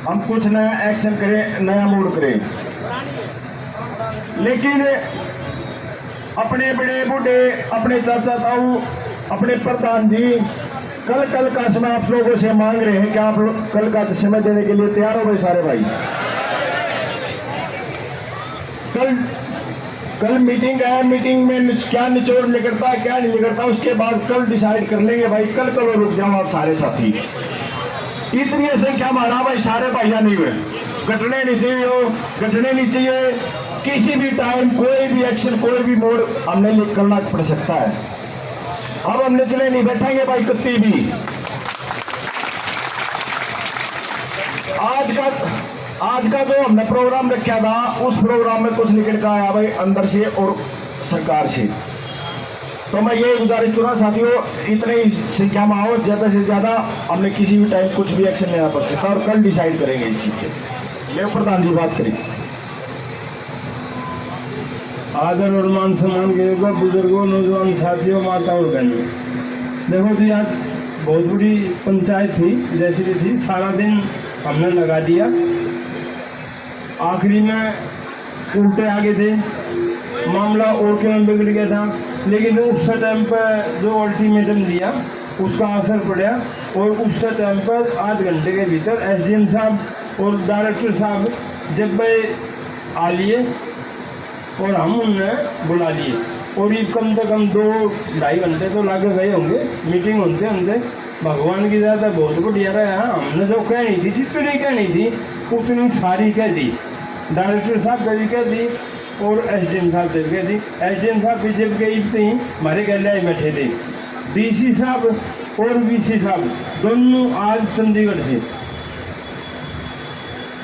हम कुछ नया एक्शन करें, नया मूड करें। लेकिन अपने बड़े बूढ़े, अपने चाचा ताऊ, अपने प्रधान जी कल का समय आप लोगों से मांग रहे हैं कि आप कल का समय देने के लिए तैयार हो गए सारे भाई? कल मीटिंग है, मीटिंग में क्या निचोड़ निकलता है क्या नहीं निकलता उसके बाद कल डिसाइड कर लेंगे भाई। कल रुक जाओ आप सारे साथी। इतनी संख्या माना भाई सारे भाइया नहीं हुए, घटने नहीं चाहिए, घटने नहीं चाहिए। किसी भी टाइम कोई भी एक्शन, कोई भी मोड़ हमने करना पड़ सकता है। अब हम निचले नहीं बैठेंगे भाई कत्ती भी। आज का जो हमने प्रोग्राम रखा था उस प्रोग्राम में कुछ निकल कर आया भाई अंदर से और सरकार से। तो मैं ये गुजारिश करूँगा साथियों, इतने ही संख्या में आओ, ज्यादा से ज्यादा। हमने किसी भी टाइम कुछ भी एक्शन लेना पड़ सकता है और कल डिसाइड करेंगे इस चीज के। मैं प्रधान जी बात करें। आदर और मान सम्मान के ऊपर बुजुर्गों, नौजवान साथियों, माता और बहनों, देखो जी आज बहुत बड़ी पंचायत थी, जैसी भी थी, सारा दिन हमने लगा दिया। आखिरी में उल्टे आगे थे, मामला और क्यों बिगड़ गया था। लेकिन उस टाइम पर जो अल्टीमेटम दिया उसका असर पड़ा और उस टाइम पर 8 घंटे के भीतर एसडीएम साहब और डायरेक्टर साहब जब भाई आ लिए और हम उन्हें बुला लिए और ये कम से कम 2-2.5 घंटे तो लागे गए होंगे मीटिंग होते। भगवान की ज़्यादा बहुत बढ़िया रहा। हमने जो कहनी थी, जितनी कहनी थी उतनी सारी कह दी। डायरेक्टर साहब कभी कह दी और एसडीएम साहब से कह दी। एसडीएम साहब भी जब गई थी हमारे गले बैठे थे। डीसी साहब और वीसी साहब दोनों आज चंडीगढ़ थे।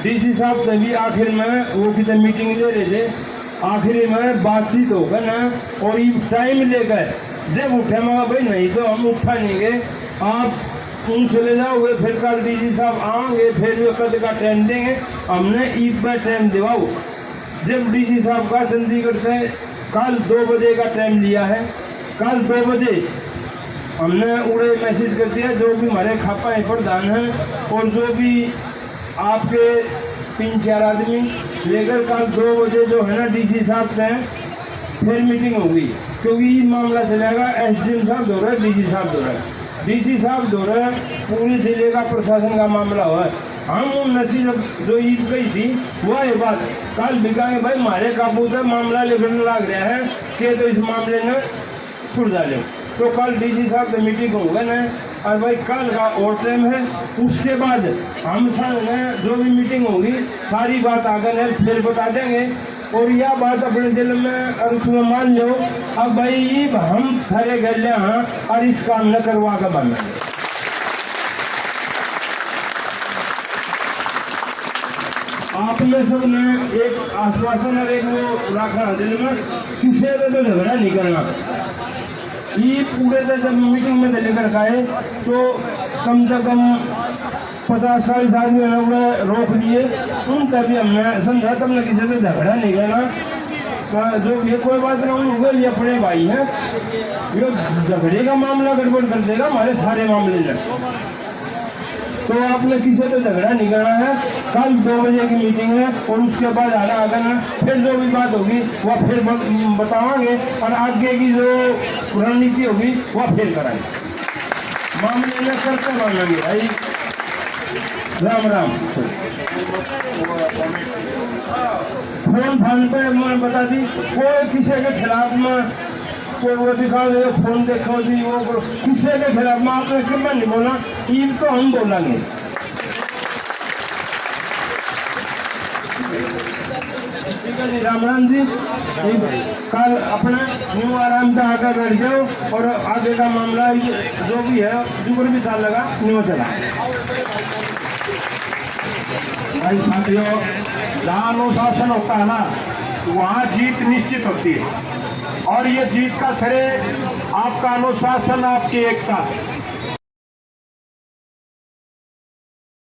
डीसी साहब तभी आखिर में वो कितने मीटिंग ले रहे थे, आखिरी में बातचीत होकर ना और ये टाइम लेकर जब उठे मगा भाई नहीं तो हम उठा नहीं गए, आप तुम चले जाओगे, फिर कल डीसी साहब आएंगे, फिर भी कद का टाइम देंगे। हमने ईद पर टाइम दिवाओ। जब डीसी साहब का चंडीगढ़ से कल 2 बजे का टाइम लिया है, कल 2 बजे हमने उड़े मैसेज कर दिया जो भी हमारे खापा प्रधान हैं और जो भी आपके 3-4 आदमी लेकर कल 2 बजे जो है ना डीसी साहब से फिर मीटिंग होगी। क्योंकि ये मामला चलेगा एसडीएम साहब दो रहे, डीसी साहब दो रहे, डीसी साहब दो रहे, पूरी जिले का प्रशासन का मामला हुआ। हम उन नसीब जो ईद गई थी वह ये बात कल भी कहेंगे भाई हमारे काबू से मामला लिखने लग रहा है कि तो इस मामले में सुलझा लो। तो कल डीसी साहब से मीटिंग होगा ना और भाई कल का और टाइम है। उसके बाद हम सब जो भी मीटिंग होगी सारी बात आकर फिर बता देंगे। और यह बात अपने दिल में और उसमें मान लो अब भाई हम खड़े कर ले और इस काम न करवा कर बना। आपने सबने एक आश्वासन और एक वो रखना दिल में, किसी से तो झगड़ा नहीं करना। ये पूरे से जब मीटिंग में लेकर खाए तो कम से कम 50-40 आदमी रोक लिए, उन तभी हमने समझा तब न किसी से झगड़ा नहीं करना। जो ये कोई बात ना होगा, ये अपने भाई हैं, ये झगड़े का मामला गड़बड़ कर देगा हमारे सारे मामले में। तो आपने किसी से झगड़ा नहीं करना है। कल 2 बजे की मीटिंग है और उसके बाद आना आना फिर जो भी बात होगी वह फिर बतावांगे और आगे की जो रणनीति होगी वह फिर कराएंगे। मामले में करते मानेंगे भाई। राम राम। फोन पे मैंने बता दी, कोई किसी के खिलाफ में कोई वो दिखा दे, फोन देखो जी वो किसी के खिलाफ में आपने क्यों नहीं बोला, ईद तो हम बोलेंगे। ठीक है जी, राम राम जी। कल अपना न्यू आराम से आकर बैठ जाओ और आगे का मामला जो भी है जो भी साल लगा न्यू चला। भाई साथियों, जहाँ अनुशासन होता है ना वहाँ जीत निश्चित होती है और ये जीत का श्रेय आपका अनुशासन, आपकी एकता।